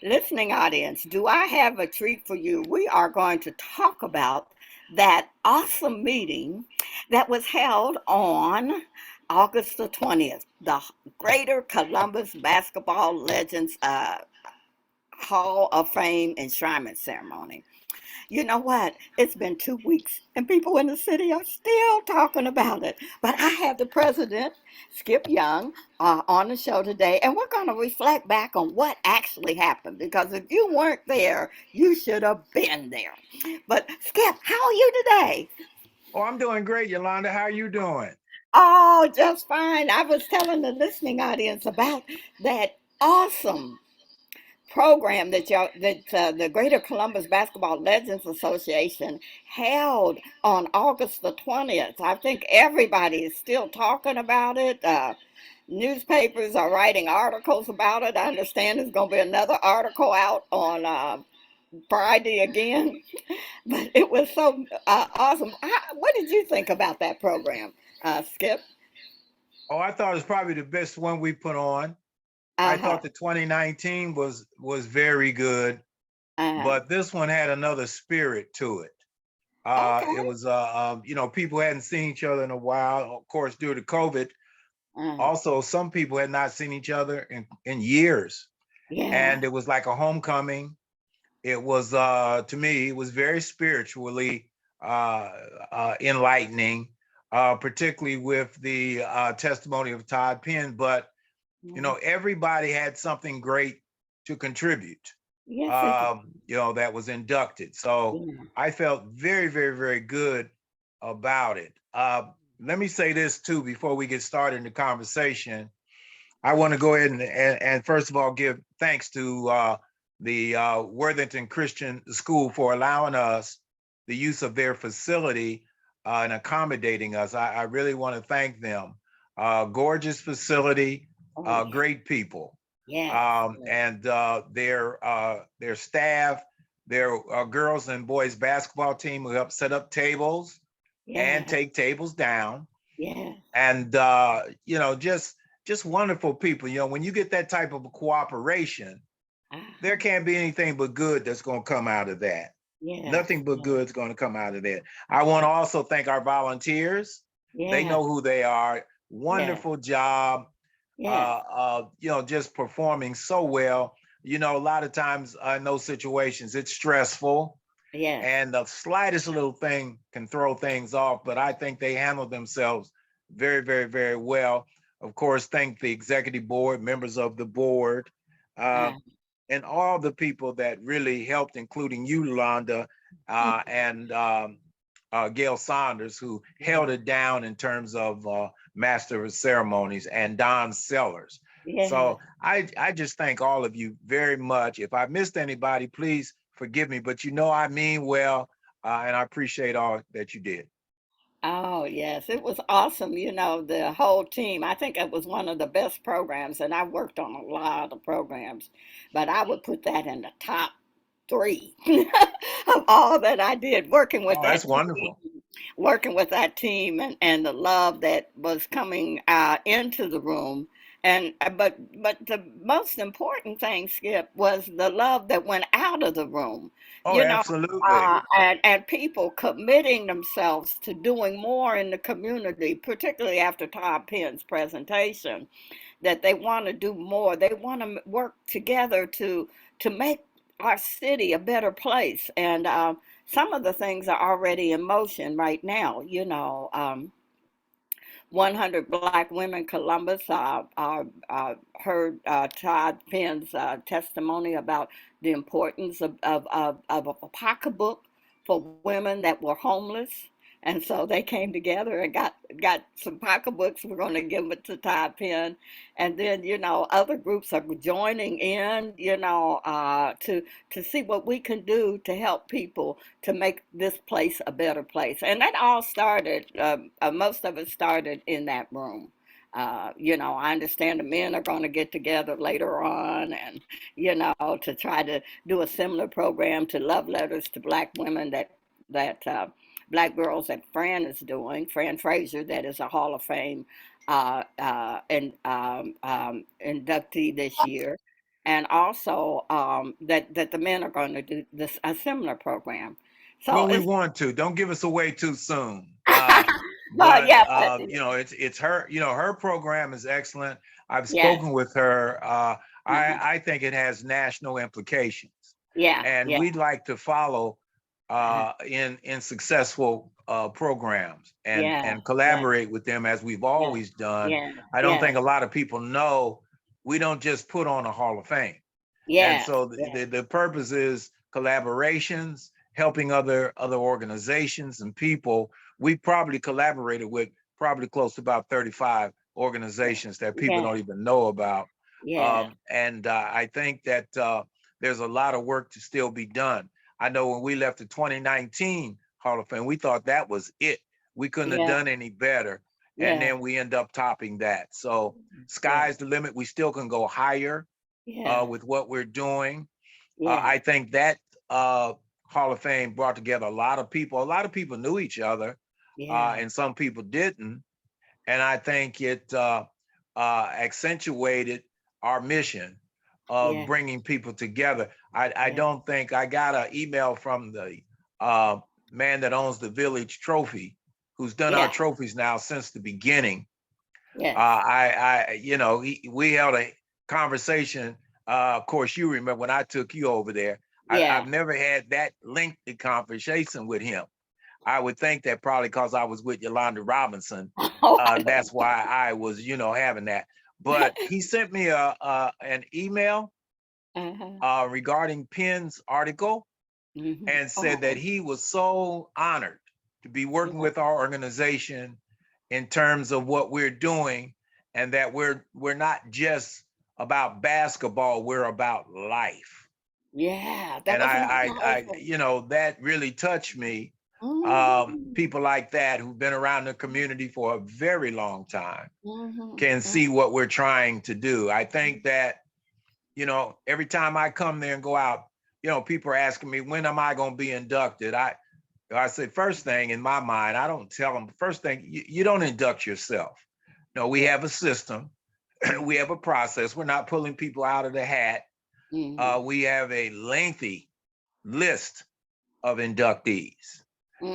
Listening audience, do I have a treat for you? We are going to talk about that awesome meeting that was held on August the 20th, the Greater Columbus Basketball Legends Hall of Fame enshrinement ceremony. You know what? It's been 2 weeks and people in the city are still talking about it. But I have the president, Skip Young, on the show today, and we're going to reflect back on what actually happened because if you weren't there, you should have been there. But Skip, how are you today? Oh, I'm doing great, Yolanda. How are you doing? Oh, just fine. I was telling the listening audience about that awesome program that the Greater Columbus Basketball Legends Association held on August the 20th. I think everybody is still talking about it. Newspapers are writing articles about it. I understand there's going to be another article out on Friday again. But it was so awesome. What did you think about that program, Skip? Oh, I thought it was probably the best one we put on. I Uh-huh. thought the 2019 was very good, Uh-huh. but this one had another spirit to it. It Okay. was, people hadn't seen each other in a while. Of course, due to COVID, Uh, also some people had not seen each other in years, yeah. and it was like a homecoming. It was, to me, it was very spiritually uh, enlightening, particularly with the testimony of Todd Penn. But Yeah. everybody had something great to contribute. Yes, it did. That was inducted. So Yeah. I felt very, very, very good about it. Let me say this too before we get started in the conversation. I want to go ahead and first of all give thanks to the Worthington Christian School for allowing us the use of their facility and accommodating us. I really want to thank them. Gorgeous facility, Oh, yeah. great people, Yes. and their staff, their girls and boys basketball team who helped set up tables and Yeah. take tables down, Yeah. and just wonderful people. When you get that type of cooperation, there Uh-huh. can't be anything but good that's going to come out of that. Yes. Nothing but Yes. good is going to come out of that. I want to also thank our volunteers. They Yeah. know who they are. Yes. Wonderful job, Yes. just performing so well. A lot of times in those situations, it's stressful Yes. and the slightest little thing can throw things off, but I think they handled themselves very, very, very well. Of course, thank the executive board, members of the board, uh, Uh, and all the people that really helped, including you, Yolanda, and Gail Saunders, who yeah. held it down in terms of master of ceremonies, and Don Sellers. Yeah. So I just thank all of you very much. If I missed anybody, please forgive me, but I mean well, and I appreciate all that you did. Oh, yes. It was awesome. The whole team. I think it was one of the best programs, and I worked on a lot of programs, but I would put that in the top three of all that I did working with Oh, that's that team. wonderful. And the love that was coming into the room but the most important thing, Skip, was the love that went out of the room, Oh, you know absolutely. and people committing themselves to doing more in the community, particularly after Todd Penn's presentation, that they want to do more. They want to work together to make our city a better place. And some of the things are already in motion right now. 100 Black Women Columbus heard Todd Penn's testimony about the importance of a pocketbook for women that were homeless. And so they came together and got some pocketbooks. We're going to give it to Todd Penn. And then, other groups are joining in, to see what we can do to help people to make this place a better place. And that all started, most of it started in that room. I understand the men are going to get together later on and, to try to do a similar program to love letters to Black women that Black girls that Fran is doing, Fran Fraser, that is a Hall of Fame inductee this year. and also that the men are going to do this a similar program. So Well, we it's want to. Don't give us away too soon. but But yeah, it's her. Her program is excellent. I've yes, spoken with her. uh-huh. I think it has national implications, Yeah, and yeah, we'd like to follow uh-huh. in successful programs Yeah, and yeah, collaborate with them as we've yeah, always done. yeah, I don't yeah, think a lot of people know we don't just put on a Hall of Fame. And yeah, so yeah, the purpose is collaborations, helping other organizations and people. We probably collaborated with probably close to about 35 organizations that people yeah, don't even know about. yeah, And I think that there's a lot of work to still be done. I know when we left the 2019 Hall of Fame, we thought that was it. We couldn't have yeah, done any better. And yeah, then we end up topping that. So yeah, sky's the limit. We still can go higher yeah, with what we're doing. yeah, I think that Hall of Fame brought together a lot of people. A lot of people knew each other, yeah, and some people didn't. And I think it accentuated our mission of yeah, bringing people together. I yeah, don't think I got an email from the uh, man that owns the Village Trophy, who's done our yeah, trophies now since the beginning. yes, We held a conversation. Of course, you remember when I took you over there. yeah. I've never had that lengthy conversation with him. I would think that probably because I was with Yolanda Robinson, Oh, I don't that's why I was, having that. But he sent me an email know. Uh-huh. regarding Penn's article and said that Oh, he was so honored to be working yeah, with our organization in terms of what we're doing, and that we're not just about basketball, we're about life. yeah, that And was I powerful. that really touched me. Mhm, People like that who've been around the community for a very long time mhm, can mm, see what we're trying to do. I think that every time I come there and go out, people are asking me, when am I going to be inducted? I say, first thing in my mind, I don't tell them. First thing, you don't induct yourself. No, we yeah, have a system, we mhm, have a process. We're not pulling people out of the hat. mhm, We have a lengthy list of inductees,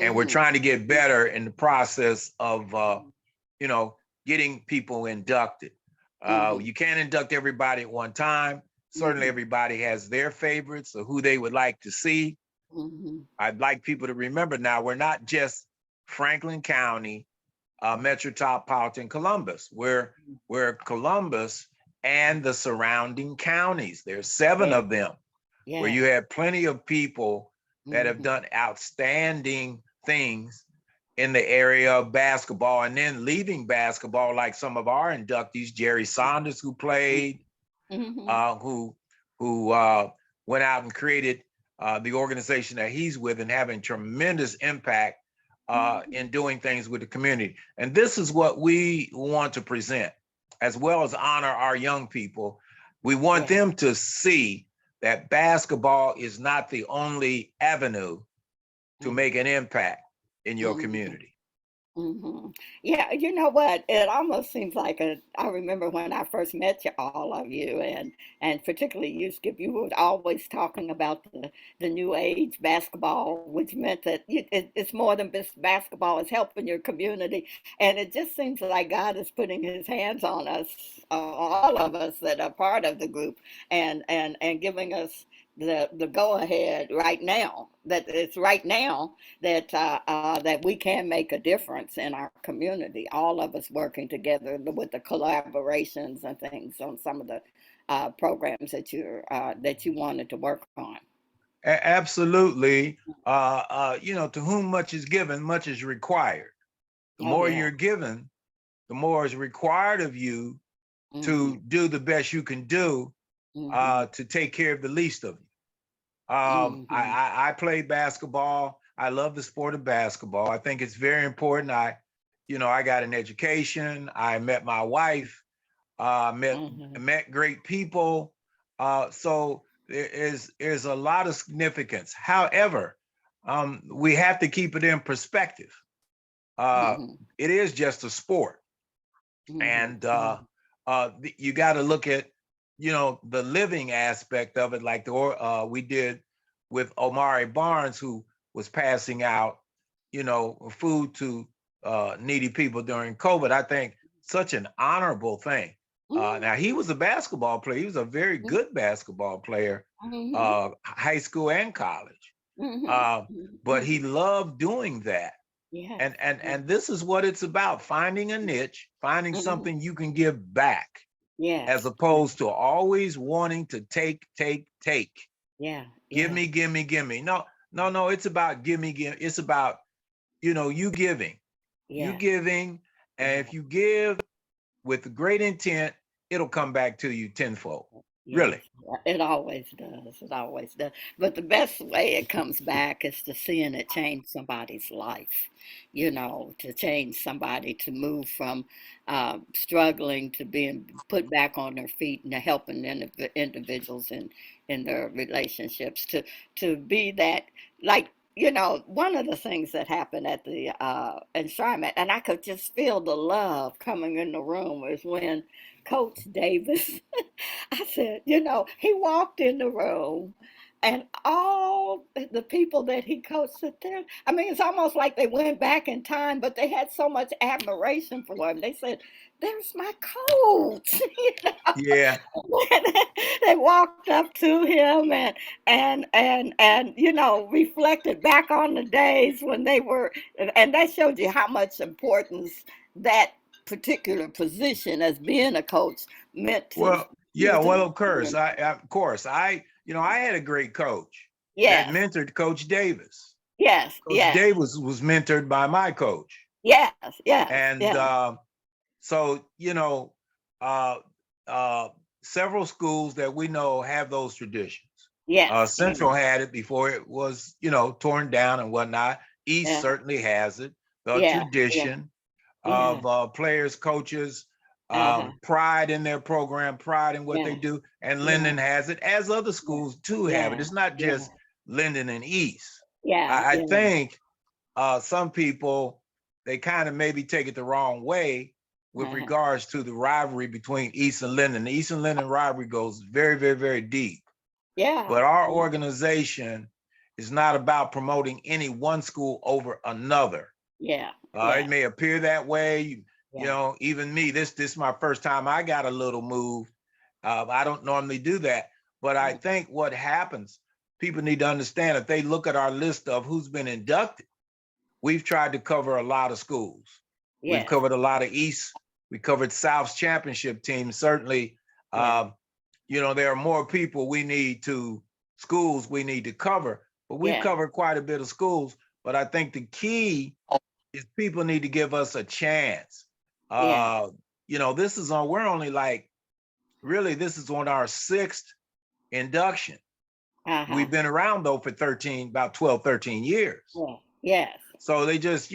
and we're mhm, trying to get better in the process of, you know, getting people inducted. mhm, You can't induct everybody at one time. Certainly, mhm, everybody has their favorites or who they would like to see. mhm, I'd like people to remember now, we're not just Franklin County, Metropolitan Columbus. We're Columbus and the surrounding counties. There's seven yeah, of them where yeah, you have plenty of people that have mhm, done outstanding things in the area of basketball, and then leaving basketball, like some of our inductees, Jerry Saunders, who played, mhm, uh, who who went out and created the organization that he's with, and having tremendous impact mhm, in doing things with the community. And this is what we want to present, as well as honor our young people. We want yeah, them to see that basketball is not the only avenue to mhm, make an impact in your mhm. community. Yeah, you know what? It almost seems like I remember when I first met you, all of you, and particularly you, Skip. You were always talking about the new age basketball, which meant that it's more than just basketball; it's helping your community, and it just seems like God is putting His hands on us, all of us that are part of the group, and giving us the go ahead right now. That it's right now that we can make a difference in our community. All of us working together with the collaborations and things on some of the programs that you wanted to work on. Absolutely. To whom much is given, much is required. The Oh more yeah. you're given, the more is required of you Mhm. to do the best you can do Mhm. to take care of the least of you. Mhm. I play basketball. I love the sport of basketball. I think it's very important. I got an education. I met my wife. Met Mhm. met great people. So there's a lot of significance. However, we have to keep it in perspective. Uh, Mhm. it is just a sport, Mhm. and Mhm. you got to look at the living aspect of it, like we did with Omari Barnes, who was passing out, food to needy people during COVID. I think such an honorable thing. Now he was a basketball player. He was a very good basketball player, Mm-hmm. high school and college. Mm-hmm. Uh, but he loved doing that. Yes. And this is what it's about: finding a niche, finding Mm-hmm. something you can give back, as Yes. Yes. opposed to always wanting to take, take, take. Yeah. Give Yeah. me, give me, give me. No, no, no. It's about give me, give. It's about you giving, you Yes. giving, and Yeah. if you give with great intent, it'll come back to you tenfold. Yes, Really. it always does. It always does. But the best way it comes back is to seeing it change somebody's life, to change somebody to move from struggling to being put back on their feet and to helping individuals in their relationships to be that, like, one of the things that happened at the enshrinement, and I could just feel the love coming in the room, is when Coach Davis I said, he walked in the room and all the people that he coached sit there. I mean, it's almost like they went back in time, but they had so much admiration for him. They said, "There's my coach." Yeah. They walked up to him and reflected back on the days when they were, and that showed you how much importance that particular position as being a coach meant to Well, yeah. Well, of course, them. I had a great coach that Yes, mentored Coach Davis. yes, Coach yes, Davis was mentored by my coach, yes, yes, and yes, so uh, uh, several schools that we know have those traditions. yes, Central had it before it was, torn down and whatnot. East yeah, certainly has it. The yeah, yeah, tradition yeah, of players, coaches, uh-huh, pride in their program, pride in what they yeah, do. And yeah, Linden has it, as other yeah, schools too have it. yeah, It's not yeah, just Linden and East. yeah, I yeah, think some people, they kind of maybe take it the wrong way with uh-huh, regards to the rivalry between East and Linden. The East and Linden rivalry goes very, very, very deep. yeah, But our organization is not about promoting any one school over another. yeah, It yeah, may appear that way. yeah, Even me, this is my first time I got a little move. I don't normally do that. But I yeah, think what happens, people need to understand, if they look at our list of who's been inducted, we've tried to cover a lot of schools. We've yes, covered a lot of East. We covered South's championship teams. Certainly, yeah, um, there are more people schools we need to cover, but we've yeah, covered quite a bit of schools. But I think the key is people need to give us a chance. yeah, We're only like, really, this is on our sixth induction. uh-huh, We've been around though for about 12, 13 years. yeah, yes, So they just,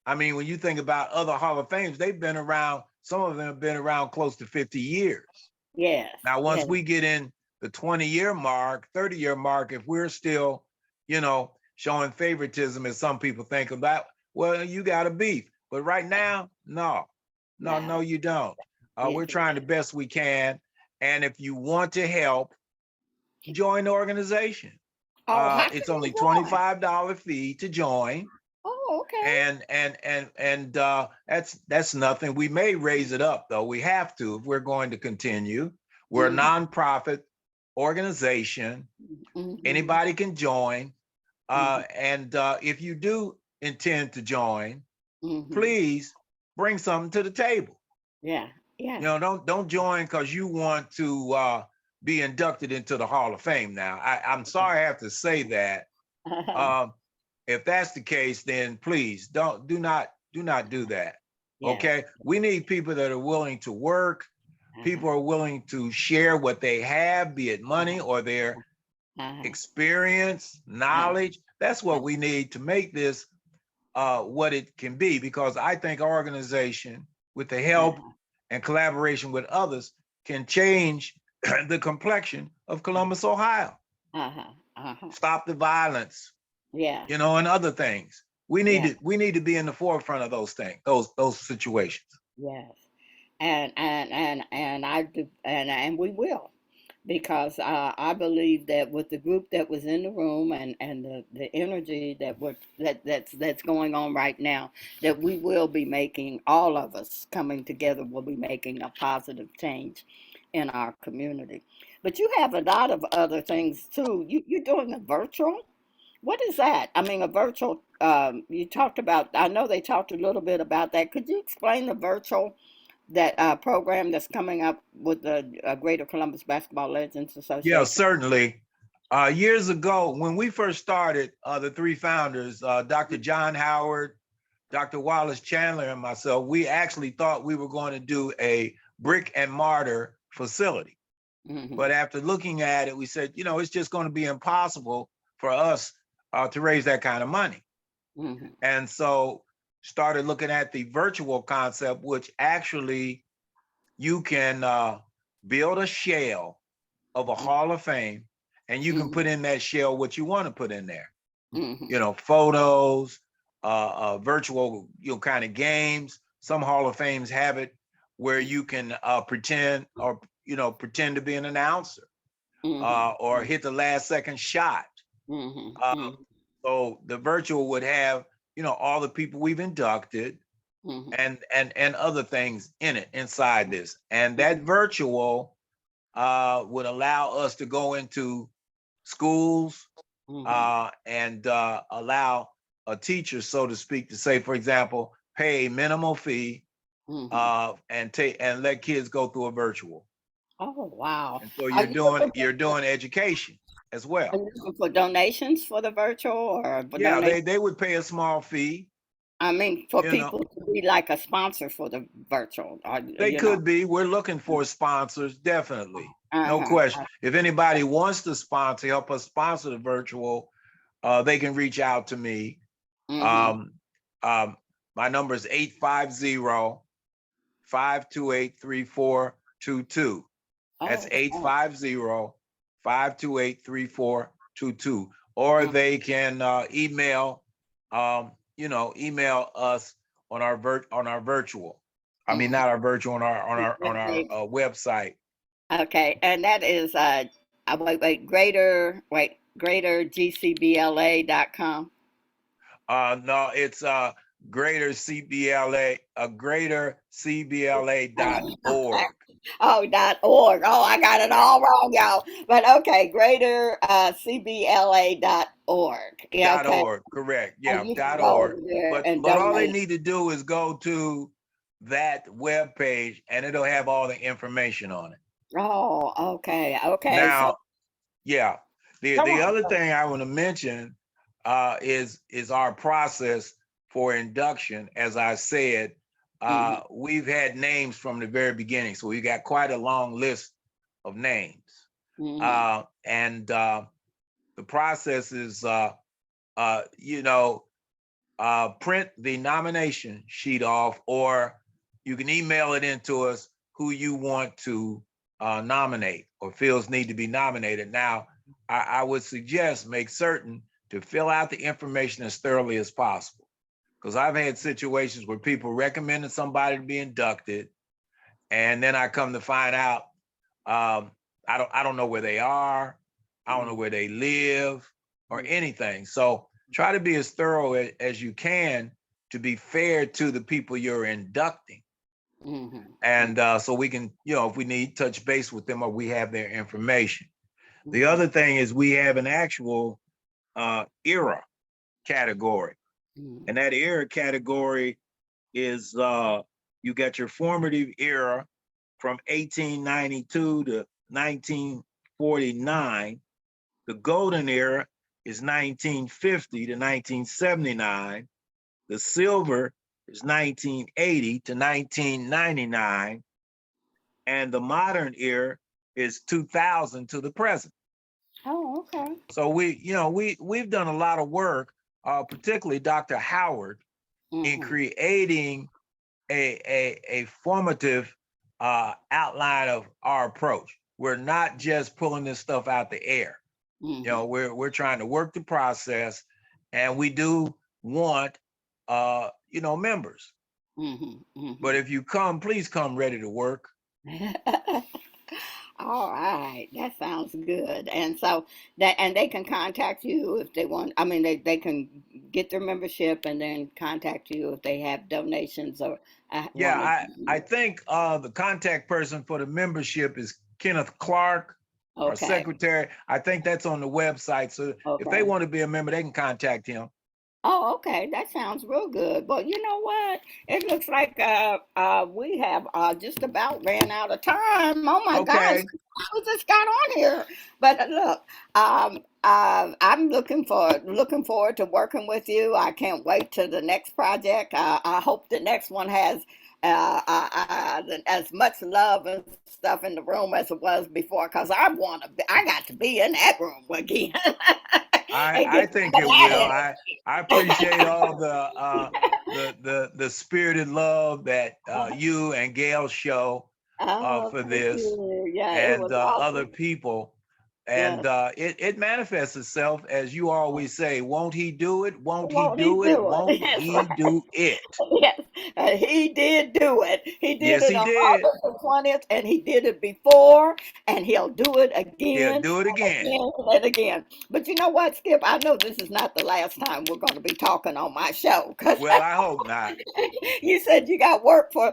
I mean, when you think about other Hall of Fames, they've been around, some of them have been around close to 50 years. yes, Now, once yes, we get in the 20-year mark, 30-year mark, if we're still, showing favoritism, as some people think about, well, you got a beef. But right now, no, no, no, no, you don't. yes, We're trying the best we can. And if you want to help, join the organization. oh, how can It's you only join? $25 fee to join. Oh, okay, And that's nothing. We may raise it up though. We have to if we're going to continue. We're a mm-hmm, nonprofit organization. mm-hmm, Anybody can join. mm-hmm, And if you do intend to join, mm-hmm, please bring something to the table. yeah, yeah, Don't join because you want to be inducted into the Hall of Fame. Now, I'm sorry I have to say that. uh-huh, Um, if that's the case, then please do not do that. yes, Okay, we need people that are willing to work. uh-huh, People are willing to share what they have, be it money uh-huh, or their uh-huh, experience, uh-huh, knowledge. That's what we need to make this what it can be. Because I think our organization, with the help uh-huh, and collaboration with others, can change the complexion of Columbus, Ohio. uh-huh, uh-huh, Stop the violence, yes, and other things. We need yes, to we need to be in the forefront of those things, those situations. yes. and I do, and we will, because I believe that with the group that was in the room, and the energy that's going on right now, that we will be making, all of us coming together will be making a positive change in our community. But you have a lot of other things too. You're doing a virtual. What is that? I mean, a virtual. You talked about. I know they talked a little bit about that. Could you explain the virtual, that program that's coming up with the Greater Columbus Basketball Legends Yeah, Association? certainly. Years ago, when we first started, the three founders, Dr. John Howard, Dr. Wallace Chandler, and myself, we actually thought we were going to do a brick and mortar facility. Mm-hmm. But after looking at it, we said, it's just going to be impossible for us to raise that kind of money. Mm-hmm. And so started looking at the virtual concept, which actually you can build a shell of a Hall of Fame, and you can Mm-hmm. put in that shell what you want to put in there. Mm-hmm. Photos, virtual, kind of games. Some Hall of Fames have it where you can pretend, or pretend to be an announcer, Mm-hmm. or hit the last second shot. Uh, Mm-hmm. so the virtual would have, all the people we've inducted, Mm-hmm. and other things in it inside this. And that virtual would allow us to go into schools, Mm-hmm. and allow a teacher, so to speak, to say, for example, pay a minimal fee, Mm-hmm. and let kids go through a virtual. Oh, wow. And so Are you're you doing looking you're for, doing education as are well. you looking for donations for the virtual, or for Yeah, donate? they would pay a small fee. I mean, for You know, people to be like a sponsor for the virtual, or, they you know. could be. We're looking for sponsors, definitely, no Uh-huh. question. If anybody wants to sponsor, help us sponsor the virtual, they can reach out to me. Mm-hmm. Um, um, my number is 850-528-3422. That's Oh, eight wow. five zero 528-3422. Or Mm-hmm. they can email us on our virtual. I mean, not our virtual, on our Mm-hmm. website. Okay, and that is greatergcbla.com. No, it's greater CBLA, greatercbla.org. Oh, .org. Oh, I got it all wrong, y'all. But okay, greater CBLA.org. Yeah, Dot okay. org, correct. And Yeah, you can dot go org. over there But and but all they donate. need to do is go to that web page, and it'll have all the information on it. Oh, okay, okay. So Now, yeah, the come the on. other thing I want to mention is our process for induction. As I said, Mm-hmm, we've had names from the very beginning, so we got quite a long list of names. mm-hmm, And the process is, you know, print the nomination sheet off, or you can email it into us who you want to nominate or feels need to be nominated. Now, I would suggest make certain to fill out the information as thoroughly as possible, because I've had situations where people recommended somebody to be inducted, and then I come to find out, um, I don't know where they are, I don't know mm-hmm, where they live or anything. So try to be as thorough as you can to be fair to the people you're inducting. mm-hmm, And so we can, if we need, touch base with them or we have their information. The mm-hmm, other thing is we have an actual era category. mm-hmm. And that era category is you got your formative era from 1892 to 1949. The golden era is 1950 to 1979. The silver is 1980 to 1999. And the modern era is 2000 to the present. Oh, okay. So we've done a lot of work, particularly Dr. Howard, in Mm-hmm, creating a formative outline of our approach. We're not just pulling this stuff out the air. mm-hmm, We're trying to work the process, and we do want members. Mhm. But Mhm. if you come, please come ready to work. All right, that sounds good. And so and they can contact you if they want. I mean, they can get their membership and then contact you if they have donations or Yeah, want to I do. think the contact person for the membership is Kenneth Clark, our Okay. secretary. I think that's on the website. So if they Okay. want to be a member, they can contact him. Oh, okay. That sounds real good. Well, you know what? It looks like we have just about ran out of time. Oh my gosh, Okay. we just got on here. But look, I'm looking forward to working with you. I can't wait to the next project. I hope the next one has as much love and stuff in the room as it was before. Cause I got to be in that room again and get I think some it of will. that. I appreciate all the spirited love that you and Gail show Oh, for thank this you. Yeah, it and was other awesome. people. Yeah. And it manifests itself as you always say, won't he do it? Won't he Won't he do it? do it? Won't That's he right. do it? Yes, he did do it. He did Yes, it he on did. August the 20th, and he did it before, and he'll do it He'll again do it and again. again and again. But you know what, Skip? I know this is not the last time we're going to be talking on my show because Well, I hope not. you said you got work for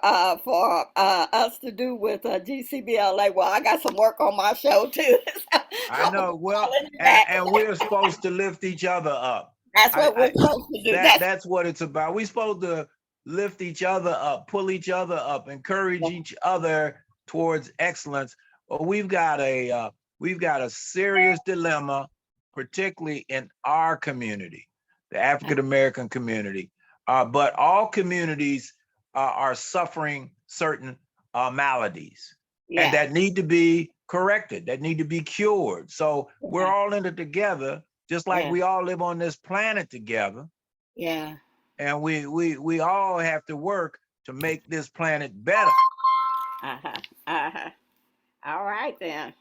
us to do with GCBLA. Well, I got some work on my show too, so I I'm gonna know. be Well, calling you back. and we're supposed to lift each other up. That's what we're I supposed to do. that's what it's about. We're supposed to lift each other up, pull each other up, encourage each other towards excellence. Well, we've got a serious dilemma, particularly in our community, the African American community. But all communities are suffering certain maladies, and Yeah, that need to be corrected, that need to be cured. So we're yeah, all in it together, just like yeah, we all live on this planet together, yeah. and we all have to work to make this planet better. Uh-huh. Uh-huh. All right then.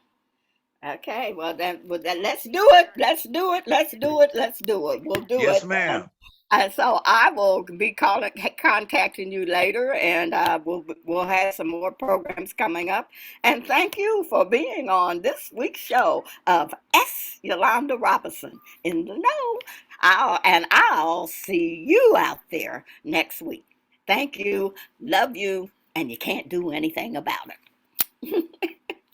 Okay, well then let's do it. Let's do it. Let's do it. Let's do it. We'll do Yes, it. ma'am. And so I will be contacting you later, and we'll have some more programs coming up. And thank you for being on this week's show of Yolanda Robinson in the know. I'll see you out there next week. Thank you, love you, and you can't do anything about it.